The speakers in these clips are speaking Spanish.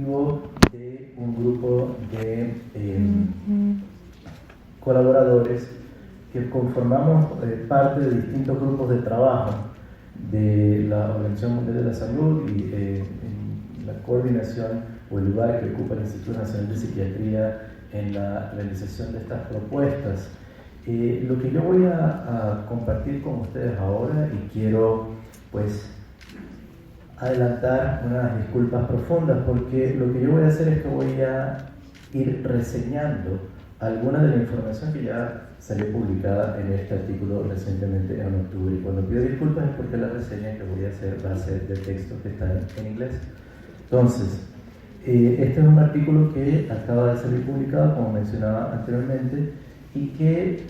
colectivo de un grupo de colaboradores que conformamos parte de distintos grupos de trabajo de la Organización Mundial de la Salud y en la coordinación o el lugar que ocupa el Instituto Nacional de Psiquiatría en la realización de estas propuestas. Lo que yo voy a compartir con ustedes ahora, y quiero pues adelantar unas disculpas profundas, porque lo que yo voy a hacer es que voy a ir reseñando alguna de la información que ya salió publicada en este artículo recientemente en octubre. Y cuando pido disculpas es porque la reseña que voy a hacer va a ser de texto que está en inglés. Entonces, este es un artículo que acaba de salir publicado, como mencionaba anteriormente, y que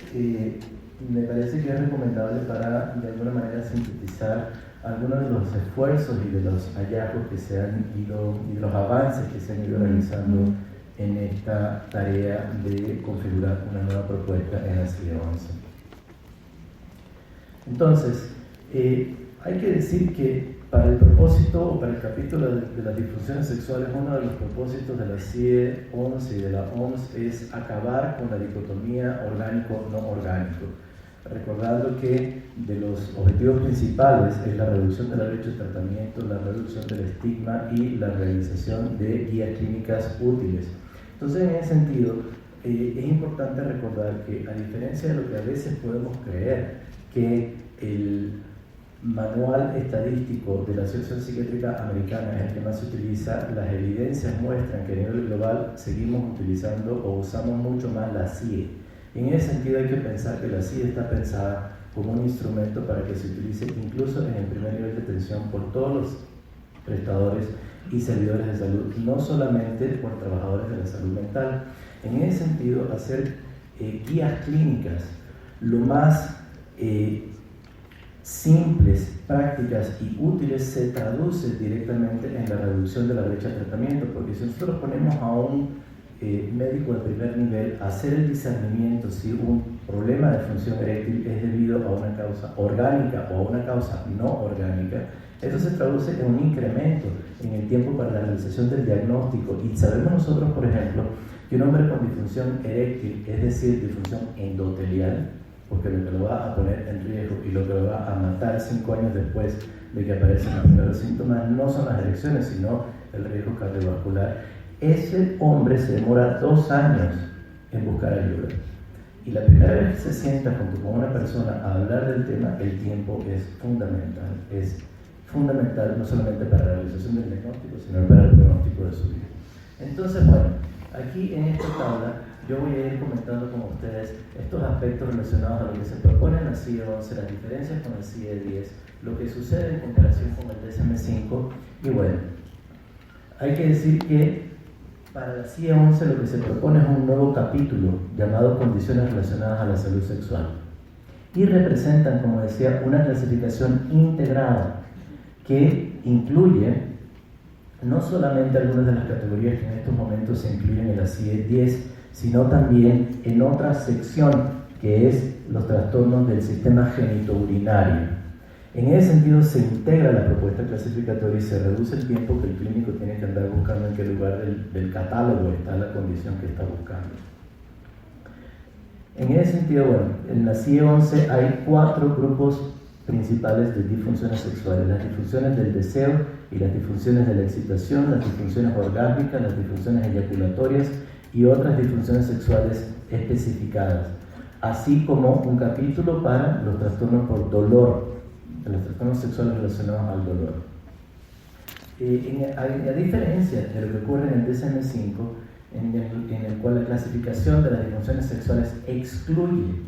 me parece que es recomendable para, de alguna manera, sintetizar algunos de los esfuerzos y de los hallazgos que se han ido, y de los avances que se han ido realizando en esta tarea de configurar una nueva propuesta en la CIE 11. Entonces, hay que decir que para el propósito o para el capítulo de las disfunciones sexuales, uno de los propósitos de la CIE 11 y de la OMS es acabar con la dicotomía orgánico-no orgánico, recordando que de los objetivos principales es la reducción de la brecha de tratamiento, la reducción del estigma y la realización de guías clínicas útiles. Entonces, en ese sentido, es importante recordar que, a diferencia de lo que a veces podemos creer, que el manual estadístico de la Asociación Psiquiátrica Americana es el que más se utiliza, las evidencias muestran que a nivel global seguimos utilizando o usamos mucho más la CIE. En ese sentido, hay que pensar que la CIE está pensada como un instrumento para que se utilice incluso en el primer nivel de atención por todos los prestadores y servidores de salud, no solamente por trabajadores de la salud mental. En ese sentido, hacer guías clínicas lo más simples, prácticas y útiles se traduce directamente en la reducción de la brecha de tratamiento, porque si nosotros ponemos a un médico de primer nivel a hacer el discernimiento si un problema de función eréctil es debido a una causa orgánica o a una causa no orgánica, eso se traduce en un incremento en el tiempo para la realización del diagnóstico. Y sabemos nosotros, por ejemplo, que un hombre con disfunción eréctil, es decir, disfunción endotelial, porque lo que lo va a poner en riesgo y lo que lo va a matar 5 años después de que aparecen los primeros síntomas, no son las erecciones, sino el riesgo cardiovascular. Ese hombre se demora 2 años en buscar ayuda. Y la primera vez que se sienta junto con una persona a hablar del tema, el tiempo es fundamental. Es fundamental no solamente para la realización del diagnóstico, sino para el pronóstico de su vida. Entonces, bueno, aquí en esta tabla yo voy a ir comentando con ustedes estos aspectos relacionados a lo que se propone en la CIE 11, las diferencias con el CIE 10, lo que sucede en comparación con el DSM-5, y bueno, hay que decir que para la CIE 11 lo que se propone es un nuevo capítulo llamado Condiciones relacionadas a la salud sexual, y representan, como decía, una clasificación integrada que incluye no solamente algunas de las categorías que en estos momentos se incluyen en la CIE 10, sino también en otra sección que es los trastornos del sistema genitourinario. En ese sentido se integra la propuesta clasificatoria y se reduce el tiempo que el clínico tiene que andar buscando en qué lugar del catálogo está la condición que está buscando. En ese sentido, bueno, en la CIE 11 hay 4 grupos principales de disfunciones sexuales: las disfunciones del deseo y las disfunciones de la excitación, las disfunciones orgásmicas, las disfunciones eyaculatorias y otras disfunciones sexuales especificadas, así como un capítulo para los trastornos por dolor, los trastornos sexuales relacionados al dolor. A diferencia de lo que ocurre en el DSM-5, en el cual la clasificación de las disfunciones sexuales excluye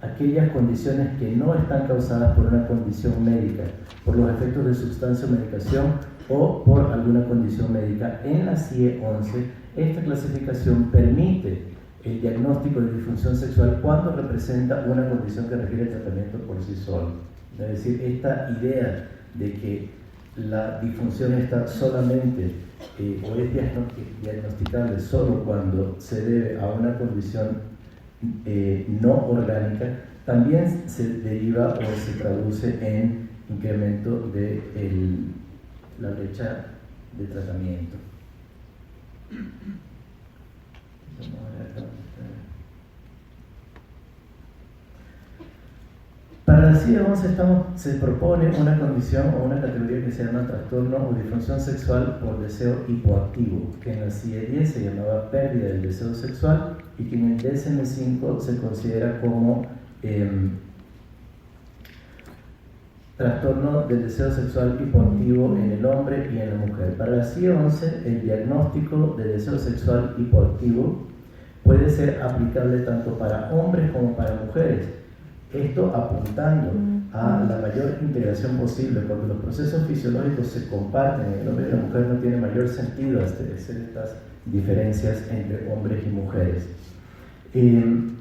aquellas condiciones que no están causadas por una condición médica, por los efectos de sustancia o medicación o por alguna condición médica. En la CIE 11, esta clasificación permite el diagnóstico de disfunción sexual cuando representa una condición que requiere tratamiento por sí solo. Es decir, esta idea de que la disfunción está solamente o es diagnosticable solo cuando se debe a una condición no orgánica, también se deriva o se traduce en incremento de la brecha de tratamiento. CIE-11 se propone una condición o una categoría que se llama trastorno o disfunción sexual por deseo hipoactivo, que en la CIE-10 se llamaba pérdida del deseo sexual y que en el DSM-5 se considera como trastorno del deseo sexual hipoactivo en el hombre y en la mujer. Para la CIE-11, el diagnóstico de deseo sexual hipoactivo puede ser aplicable tanto para hombres como para mujeres. Esto apuntando a la mayor integración posible, porque los procesos fisiológicos se comparten en el hombre y la mujer, no tiene mayor sentido hacer estas diferencias entre hombres y mujeres. En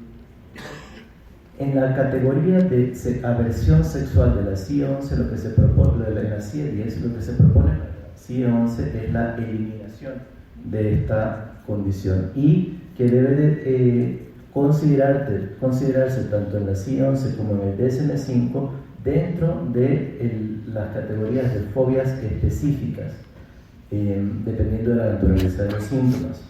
la categoría de aversión sexual de la CIE-11, lo que se propone, en la CIE-10, lo que se propone en la CIE-11 es la eliminación de esta condición y que debe de considerarse tanto en la CIE-11 como en el DSM-5 dentro de las categorías de fobias específicas, dependiendo de la naturaleza de los síntomas.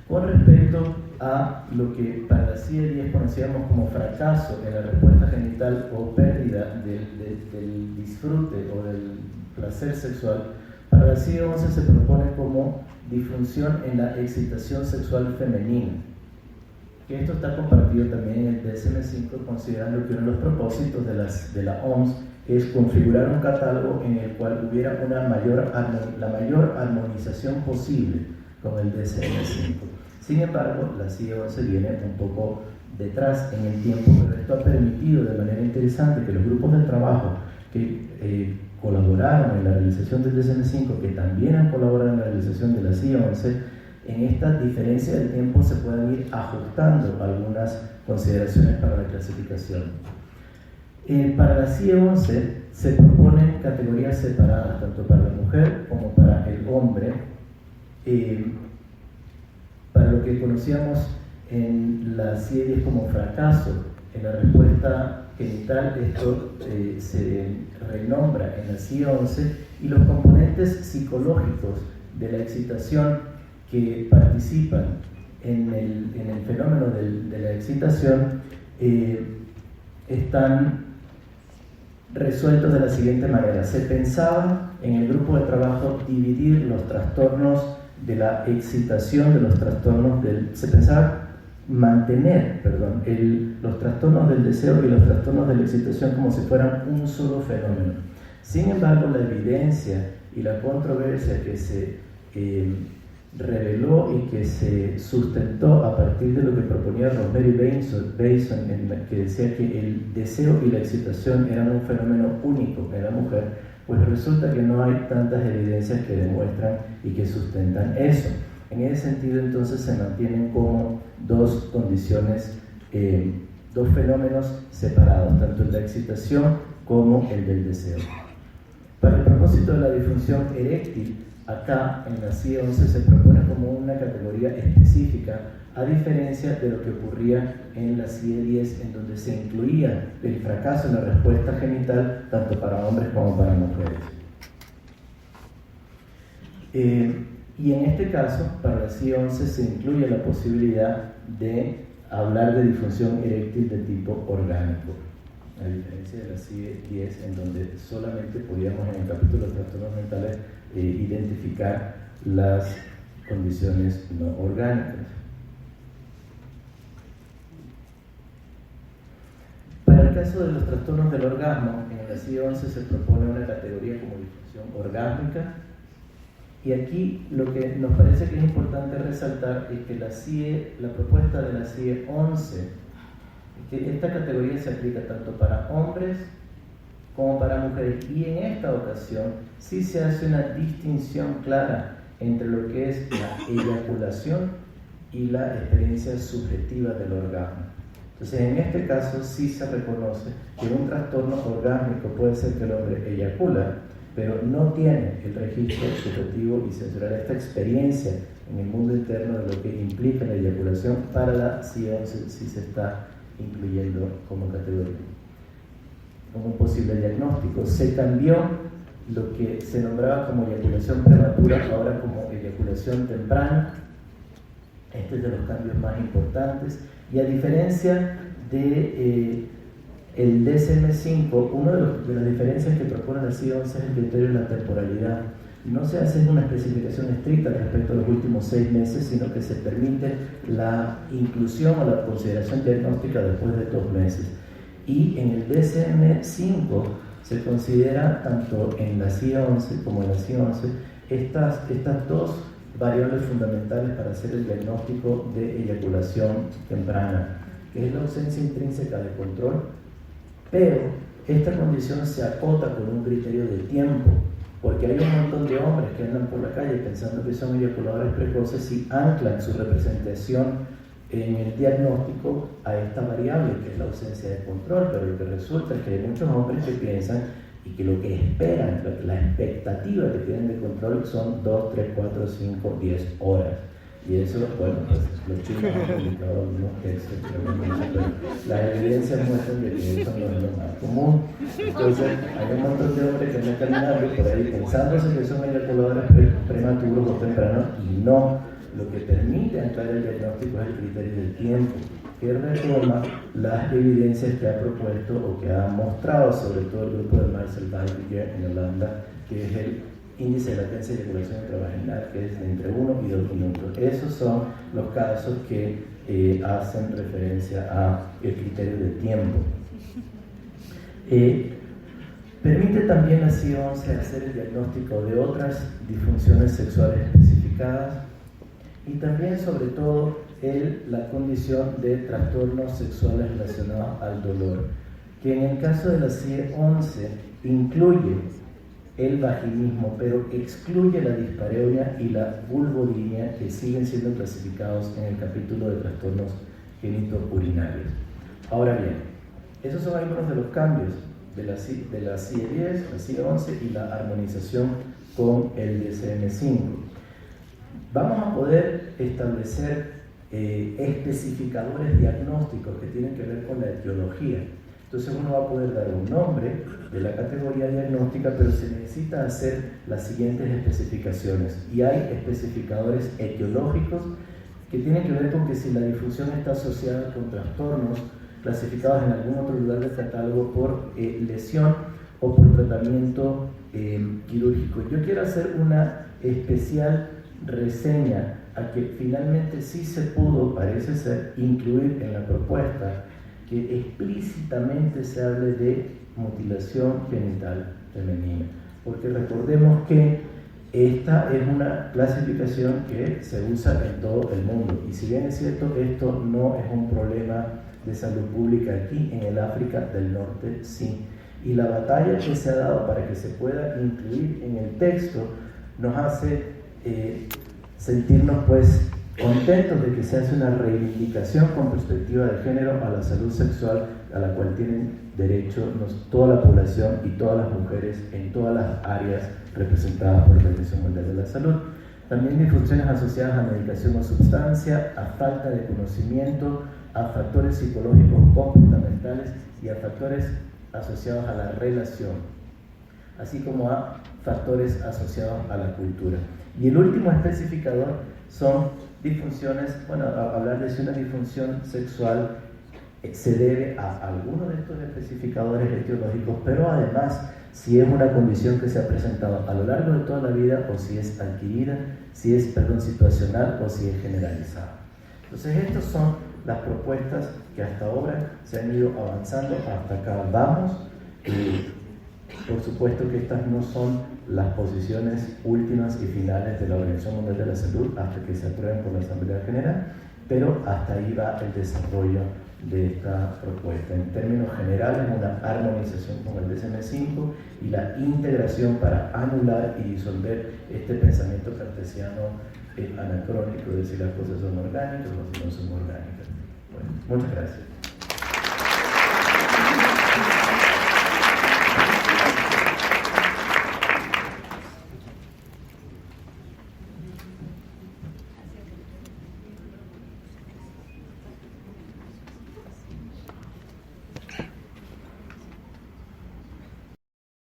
Con respecto a lo que para la CIE-10 conocíamos como fracaso en la respuesta genital o pérdida del disfrute o del placer sexual, para la CIE-11 se propone como disfunción en la excitación sexual femenina, que esto está compartido también en el DSM-5, considerando que uno de los propósitos de la OMS es configurar un catálogo en el cual hubiera la mayor armonización posible con el DSM-5. Sin embargo, la CIE-11 viene un poco detrás en el tiempo, pero esto ha permitido de manera interesante que los grupos de trabajo que colaboraron en la realización del DSM-5, que también han colaborado en la realización de la CIE-11, en esta diferencia de tiempo se pueden ir ajustando algunas consideraciones para la clasificación. Para la CIE-11 se proponen categorías separadas, tanto para la mujer como para el hombre. Para lo que conocíamos en la CIE-10 como fracaso, en la respuesta genital, esto se renombra en la CIE-11, y los componentes psicológicos de la excitación que participan en el fenómeno de la excitación están resueltos de la siguiente manera. Se pensaba en el grupo de trabajo dividir los trastornos de la excitación de los trastornos se pensaba mantener, los trastornos del deseo y los trastornos de la excitación como si fueran un solo fenómeno. Sin embargo, la evidencia y la controversia que se reveló y que se sustentó a partir de lo que proponía Rosemary Bateson, que decía que el deseo y la excitación eran un fenómeno único en la mujer, pues resulta que no hay tantas evidencias que demuestran y que sustentan eso. En ese sentido, entonces, se mantienen como dos condiciones, dos fenómenos separados, tanto el de la excitación como el del deseo. Para el propósito de la disfunción eréctil, acá en la CIE-11 se propone como una categoría específica, a diferencia de lo que ocurría en la CIE-10, en donde se incluía el fracaso en la respuesta genital tanto para hombres como para mujeres. Y en este caso, para la CIE-11 se incluye la posibilidad de hablar de disfunción eréctil de tipo orgánico, a diferencia de la CIE-10, en donde solamente podíamos en el capítulo de trastornos mentales identificar las condiciones no orgánicas. Para el caso de los trastornos del orgasmo, en la CIE-11 se propone una categoría como disfunción orgásmica, y aquí lo que nos parece que es importante resaltar es que la propuesta de la CIE-11, que esta categoría se aplica tanto para hombres como para mujeres, y en esta ocasión sí se hace una distinción clara entre lo que es la eyaculación y la experiencia subjetiva del orgasmo. Entonces, en este caso sí se reconoce que un trastorno orgásmico puede ser que el hombre eyacula, pero no tiene el registro subjetivo y sensorial, esta experiencia en el mundo interno de lo que implica la eyaculación. Para la CIE-11 sí se está incluyendo como categoría, como un posible diagnóstico. Se cambió lo que se nombraba como eyaculación prematura, ahora como eyaculación temprana. Este es de los cambios más importantes, y a diferencia de el DSM-5, una de las diferencias que propone la CIE-11 es el criterio de la temporalidad. No se hace una especificación estricta respecto a los últimos 6 meses, sino que se permite la inclusión o la consideración diagnóstica después de 2 meses. Y en el DSM-5 se considera, tanto en la CIE-11 como en la CIE-11, estas dos variables fundamentales para hacer el diagnóstico de eyaculación temprana, que es la ausencia intrínseca de control, pero esta condición se acota con un criterio de tiempo, porque hay un montón de hombres que andan por la calle pensando que son eyaculadores precoces y anclan su representación en el diagnóstico a esta variable, que es la ausencia de control, pero lo que resulta es que hay muchos hombres que piensan y que lo que esperan, la expectativa que tienen de control son 2, 3, 4, 5, 10 horas. Y eso, bueno, pues los chinos han publicado algunos textos, pero las evidencias muestran de que eso no es lo más común. Entonces, hay un montón de hombres que andan caminando por ahí pensándose que son eyaculadores prematuros o tempranos, y no. Lo que permite anclar el diagnóstico es el criterio del tiempo, que retoma las evidencias que ha propuesto o que ha mostrado, sobre todo el grupo de Marcel Bijleveld en Holanda, que es el índice de latencia de eyaculación intravaginal, que es entre 1 y 2 minutos. Esos son los casos que hacen referencia al criterio de tiempo. Permite también la CIE-11 hacer el diagnóstico de otras disfunciones sexuales especificadas y también, sobre todo, la condición de trastornos sexuales relacionados al dolor, que en el caso de la CIE-11 incluye el vaginismo, pero excluye la dispareunia y la vulvodinia, que siguen siendo clasificados en el capítulo de trastornos genitourinarios. Ahora bien, esos son algunos de los cambios de la CIE-10, la CIE-11 y la armonización con el DSM-5. Vamos a poder establecer especificadores diagnósticos que tienen que ver con la etiología. Entonces uno va a poder dar un nombre de la categoría diagnóstica, pero se necesita hacer las siguientes especificaciones. Y hay especificadores etiológicos que tienen que ver con que si la disfunción está asociada con trastornos clasificados en algún otro lugar del catálogo por lesión o por tratamiento quirúrgico. Yo quiero hacer una especial reseña a que finalmente sí se pudo, parece ser, incluir en la propuesta que explícitamente se hable de mutilación genital femenina, porque recordemos que esta es una clasificación que se usa en todo el mundo, y si bien es cierto que esto no es un problema de salud pública aquí, en el África del Norte sí, y la batalla que se ha dado para que se pueda incluir en el texto nos hace sentirnos pues contentos de que se hace una reivindicación con perspectiva de género a la salud sexual a la cual tienen derecho toda la población y todas las mujeres en todas las áreas representadas por la Organización Mundial de la Salud. También disfunciones asociadas a medicación o sustancia, a falta de conocimiento, a factores psicológicos comportamentales y a factores asociados a la relación, así como a factores asociados a la cultura. Y el último especificador son disfunciones, bueno, hablar de si una disfunción sexual se debe a alguno de estos especificadores etiológicos, pero además si es una condición que se ha presentado a lo largo de toda la vida o si es adquirida, si es, situacional o si es generalizada. Entonces estas son las propuestas que hasta ahora se han ido avanzando, hasta acá vamos. Por supuesto que estas no son las posiciones últimas y finales de la Organización Mundial de la Salud hasta que se aprueben por la Asamblea General, pero hasta ahí va el desarrollo de esta propuesta. En términos generales, una armonización con el DSM-5 y la integración para anular y disolver este pensamiento cartesiano anacrónico de si las cosas son orgánicas o si no son orgánicas. Bueno, muchas gracias.